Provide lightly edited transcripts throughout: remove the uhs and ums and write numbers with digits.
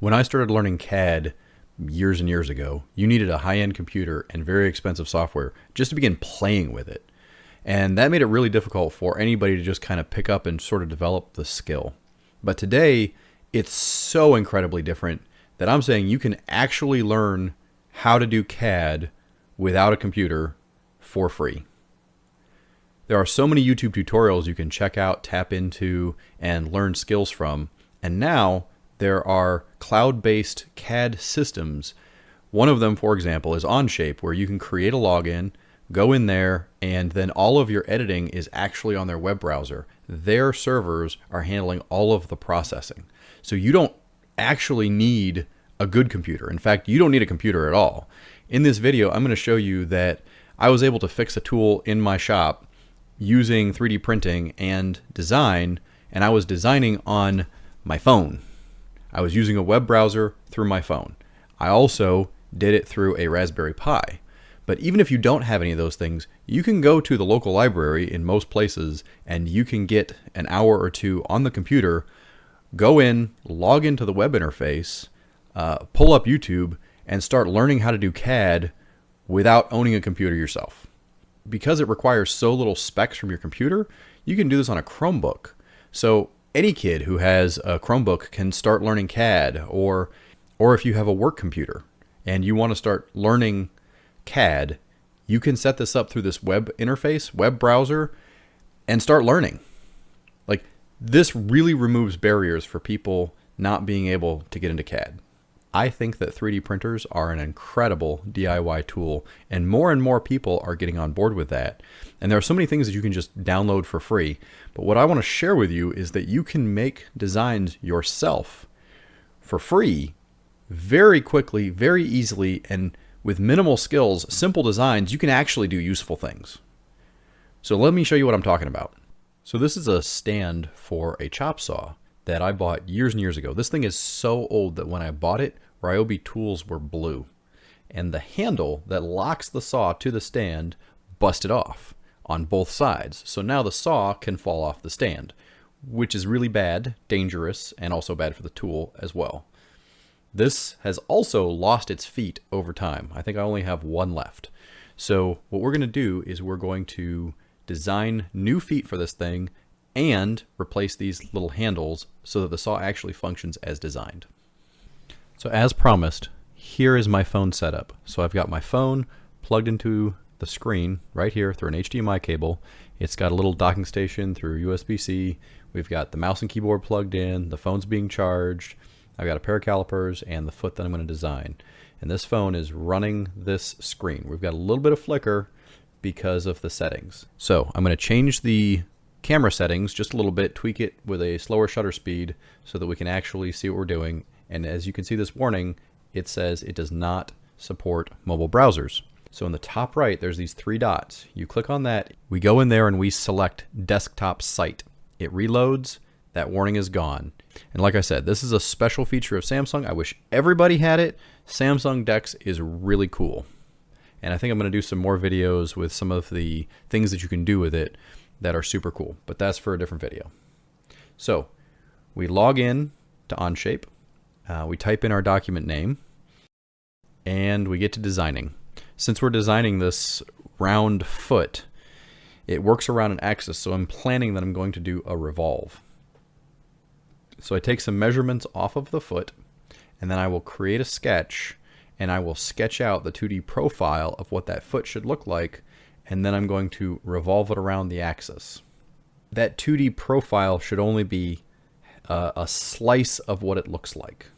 When I started learning CAD years and years ago, you needed a high-end computer and very expensive software just to begin playing with it. And that made it really difficult for anybody to just kind of pick up and sort of develop the skill. But today, it's so incredibly different that I'm saying you can actually learn how to do CAD without a computer for free. There are so many YouTube tutorials you can check out, tap into, and learn skills from. And now there are cloud-based CAD systems. One of them, for example, is OnShape, where you can create a login, go in there, and then all of your editing is actually on their web browser. Their servers are handling all of the processing. So you don't actually need a good computer. In fact, you don't need a computer at all. In this video, I'm going to show you that I was able to fix a tool in my shop using 3D printing and design, and I was designing on my phone. I was using a web browser through my phone. I also did it through a Raspberry Pi. But even if you don't have any of those things, you can go to the local library in most places and you can get an hour or two on the computer, go in, log into the web interface, pull up YouTube, and start learning how to do CAD without owning a computer yourself. Because it requires so little specs from your computer, you can do this on a Chromebook. So any kid who has a Chromebook can start learning CAD, or if you have a work computer and you want to start learning CAD, you can set this up through this web interface, web browser, and start learning. Like, this really removes barriers for people not being able to get into CAD. I think that 3D printers are an incredible DIY tool, and more people are getting on board with that. And there are so many things that you can just download for free. But what I want to share with you is that you can make designs yourself for free very quickly, very easily, and with minimal skills, simple designs, you can actually do useful things. So let me show you what I'm talking about. So this is a stand for a chop saw that I bought years and years ago. This thing is so old that when I bought it, Ryobi tools were blue. And the handle that locks the saw to the stand busted off on both sides. So now the saw can fall off the stand, which is really bad, dangerous, and also bad for the tool as well. This has also lost its feet over time. I think I only have one left. So what we're going to do is we're going to design new feet for this thing and replace these little handles so that the saw actually functions as designed. So as promised, here is my phone setup. So I've got my phone plugged into the screen right here through an HDMI cable. It's got a little docking station through USB-C. We've got the mouse and keyboard plugged in. The phone's being charged. I've got a pair of calipers and the foot that I'm going to design. And this phone is running this screen. We've got a little bit of flicker because of the settings. So I'm going to change the camera settings just a little bit, tweak it with a slower shutter speed so that we can actually see what we're doing. And as you can see this warning, it says it does not support mobile browsers. So in the top right, there's these three dots. You click on that, we go in there and we select desktop site. It reloads, that warning is gone. And like I said, this is a special feature of Samsung. I wish everybody had it. Samsung DeX is really cool. And I think I'm going to do some more videos with some of the things that you can do with it that are super cool, but that's for a different video. So we log in to OnShape, we type in our document name, and we get to designing. Since we're designing this round foot, it works around an axis, so I'm planning that I'm going to do a revolve. So I take some measurements off of the foot, and then I will create a sketch, and I will sketch out the 2D profile of what that foot should look like, and then I'm going to revolve it around the axis. That 2D profile should only be a slice of what it looks like.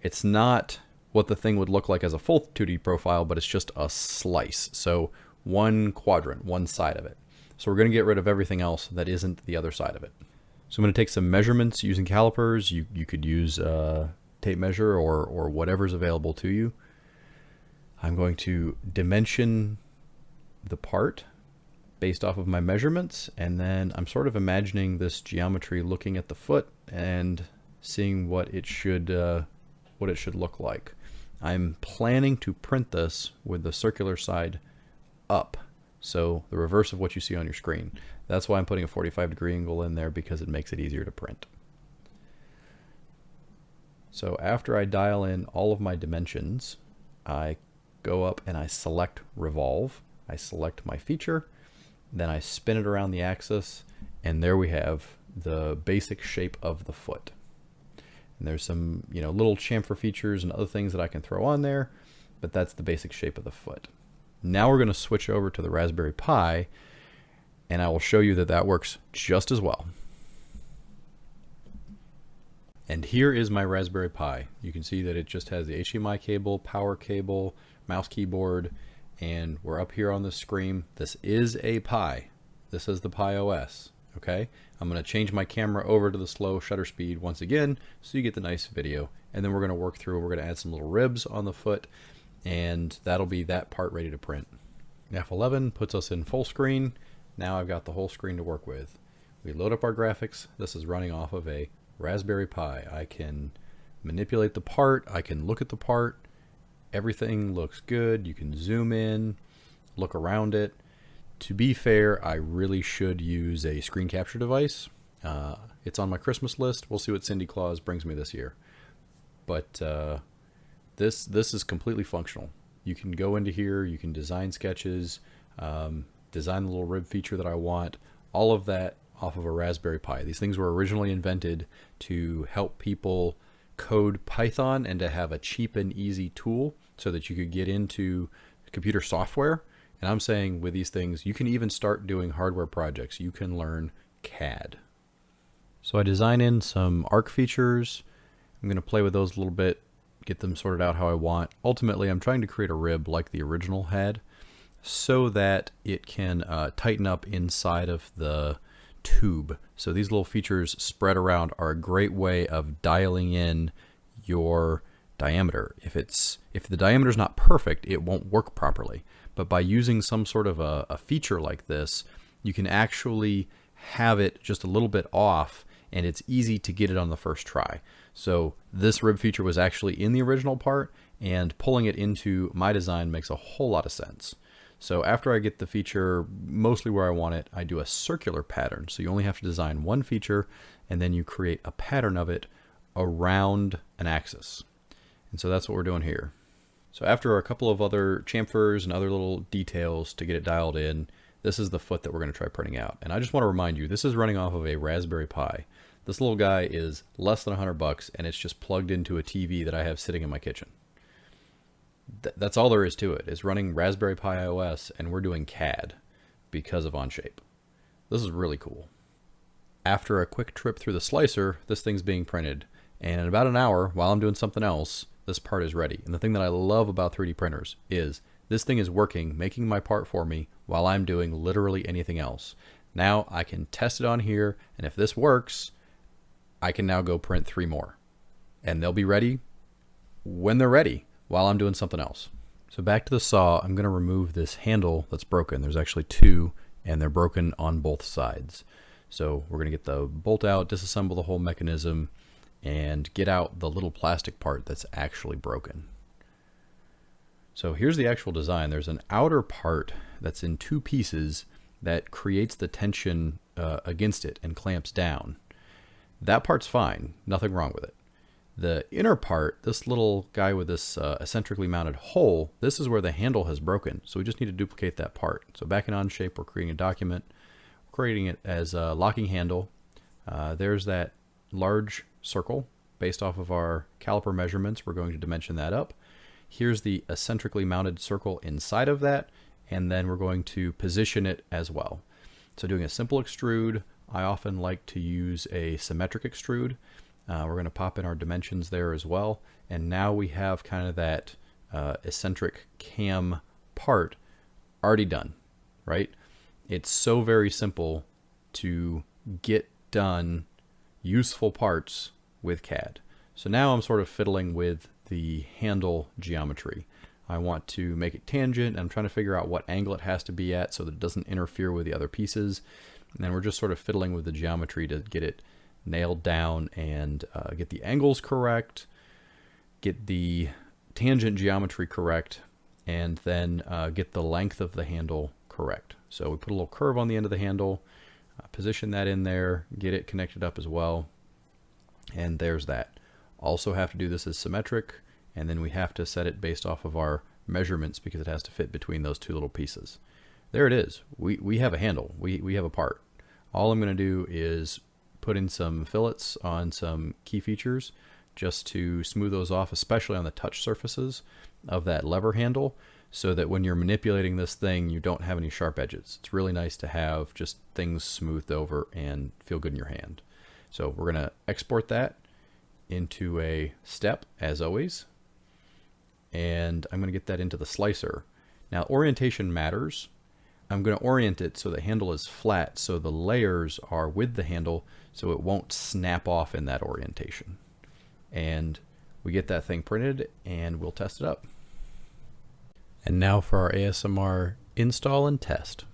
It's not what the thing would look like as a full 2D profile, but it's just a slice. So one quadrant, one side of it. So we're going to get rid of everything else that isn't the other side of it. So I'm going to take some measurements using calipers. You could use tape measure or whatever's available to you. I'm going to dimension the part based off of my measurements, and then I'm sort of imagining this geometry looking at the foot and seeing what it should look like. I'm planning to print this with the circular side up, so the reverse of what you see on your screen. That's why I'm putting a 45-degree angle in there, because it makes it easier to print. So after I dial in all of my dimensions, I go up and I select revolve. I select my feature, then I spin it around the axis, and there we have the basic shape of the foot. And there's some, little chamfer features and other things that I can throw on there, but that's the basic shape of the foot. Now we're going to switch over to the Raspberry Pi, and I will show you that that works just as well. And here is my Raspberry Pi. You can see that it just has the HDMI cable, power cable, mouse keyboard, and we're up here on the screen. This is a Pi. This is the Pi OS. Okay, I'm going to change my camera over to the slow shutter speed once again so you get the nice video, and then we're going to work through. We're going to add some little ribs on the foot, and that'll be that part ready to print. F11 puts us in full screen. Now I've got the whole screen to work with. We load up our graphics. This is running off of a Raspberry Pi. I can manipulate the part. I can look at the part. Everything looks good. You can zoom in, look around it. To be fair, I really should use a screen capture device. It's on my Christmas list. We'll see what Cindy Claus brings me this year. But this is completely functional. You can go into here, you can design sketches, design the little rib feature that I want, all of that off of a Raspberry Pi. These things were originally invented to help people code Python and to have a cheap and easy tool so that you could get into computer software. And I'm saying with these things, you can even start doing hardware projects. You can learn CAD. So I design in some arc features. I'm going to play with those a little bit, get them sorted out how I want. Ultimately, I'm trying to create a rib like the original had so that it can tighten up inside of the tube. So these little features spread around are a great way of dialing in your diameter. If the diameter is not perfect, it won't work properly. But by using some sort of a feature like this, you can actually have it just a little bit off, and it's easy to get it on the first try. So this rib feature was actually in the original part, and pulling it into my design makes a whole lot of sense. So after I get the feature mostly where I want it, I do a circular pattern. So you only have to design one feature, and then you create a pattern of it around an axis. And so that's what we're doing here. So after a couple of other chamfers and other little details to get it dialed in, this is the foot that we're going to try printing out. And I just want to remind you, this is running off of a Raspberry Pi. This little guy is less than $100, and it's just plugged into a TV that I have sitting in my kitchen. That's all there is to it. It's running Raspberry Pi OS, and we're doing CAD because of OnShape. This is really cool. After a quick trip through the slicer, this thing's being printed. And in about an hour, while I'm doing something else, this part is ready. And the thing that I love about 3D printers is this thing is working, making my part for me while I'm doing literally anything else. Now I can test it on here, and if this works, I can now go print 3 more. And they'll be ready when they're ready while I'm doing something else. So back to the saw, I'm going to remove this handle that's broken. There's actually 2, and they're broken on both sides. So we're going to get the bolt out, disassemble the whole mechanism, and get out the little plastic part that's actually broken. So here's the actual design. There's an outer part that's in 2 pieces that creates the tension against it and clamps down. That part's fine, nothing wrong with it. The inner part, this little guy with this eccentrically mounted hole, this is where the handle has broken. So we just need to duplicate that part. So back in OnShape, we're creating a document, creating it as a locking handle. There's that large circle based off of our caliper measurements. We're going to dimension that up. Here's the eccentrically mounted circle inside of that, and then we're going to position it as well. So doing a simple extrude, I often like to use a symmetric extrude. We're going to pop in our dimensions there as well, and now we have kind of that eccentric cam part already done, right? It's so very simple to get done useful parts with CAD. So now I'm sort of fiddling with the handle geometry. I want to make it tangent. I'm trying to figure out what angle it has to be at so that it doesn't interfere with the other pieces. And then we're just sort of fiddling with the geometry to get it nailed down and get the angles correct, get the tangent geometry correct, and then get the length of the handle correct. So we put a little curve on the end of the handle, position that in there, get it connected up as well, and there's that. Also have to do this as symmetric, and then we have to set it based off of our measurements because it has to fit between those two little pieces. There it is. We have a handle. We have a part. All I'm going to do is put in some fillets on some key features just to smooth those off, especially on the touch surfaces of that lever handle, so that when you're manipulating this thing, you don't have any sharp edges. It's really nice to have just things smoothed over and feel good in your hand. So we're going to export that into a step, as always, and I'm going to get that into the slicer. Now, orientation matters. I'm going to orient it so the handle is flat, so the layers are with the handle, so it won't snap off in that orientation. And we get that thing printed, and we'll test it up. And now for our ASMR install and test.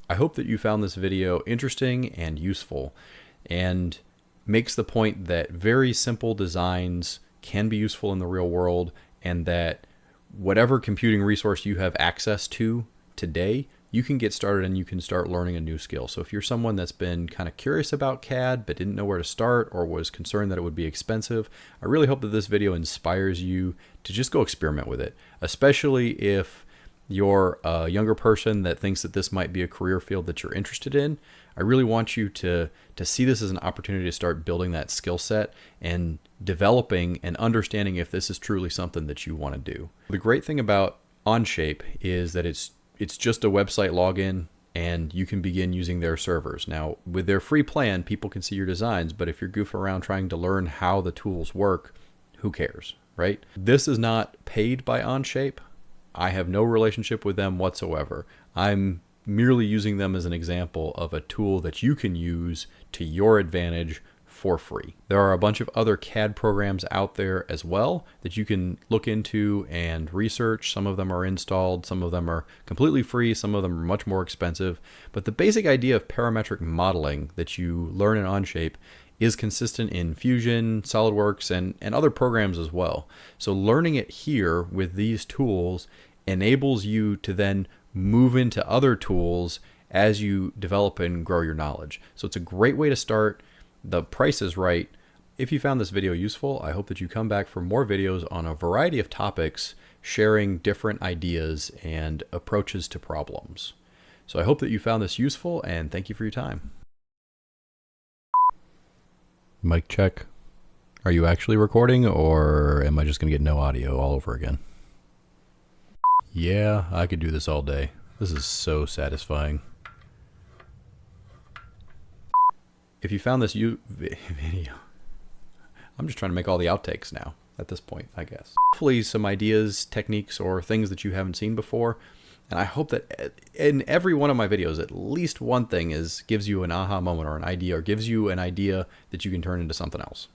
I hope that you found this video interesting and useful, and makes the point that very simple designs can be useful in the real world, and that whatever computing resource you have access to today, you can get started and you can start learning a new skill. So if you're someone that's been kind of curious about CAD but didn't know where to start, or was concerned that it would be expensive, I really hope that this video inspires you to just go experiment with it, especially if you're a younger person that thinks that this might be a career field that you're interested in. I really want you to see this as an opportunity to start building that skill set and developing and understanding if this is truly something that you want to do. The great thing about OnShape is that it's just a website login, and you can begin using their servers. Now, with their free plan, people can see your designs, but if you're goofing around trying to learn how the tools work, who cares, right? This is not paid by OnShape. I have no relationship with them whatsoever. I'm merely using them as an example of a tool that you can use to your advantage for free. There are a bunch of other CAD programs out there as well that you can look into and research. Some of them are installed, some of them are completely free, some of them are much more expensive. But the basic idea of parametric modeling that you learn in OnShape is consistent in Fusion, SolidWorks, and other programs as well. So learning it here with these tools enables you to then move into other tools as you develop and grow your knowledge. So it's a great way to start. The price is right. If you found this video useful, I hope that you come back for more videos on a variety of topics, sharing different ideas and approaches to problems. So I hope that you found this useful, and thank you for your time. Mic check. Are you actually recording, or am I just going to get no audio all over again? Yeah, I could do this all day. This is so satisfying. If you found this video, I'm just trying to make all the outtakes now at this point, I guess. Hopefully some ideas, techniques, or things that you haven't seen before. And I hope that in every one of my videos, at least one thing gives you an aha moment or an idea, or gives you an idea that you can turn into something else.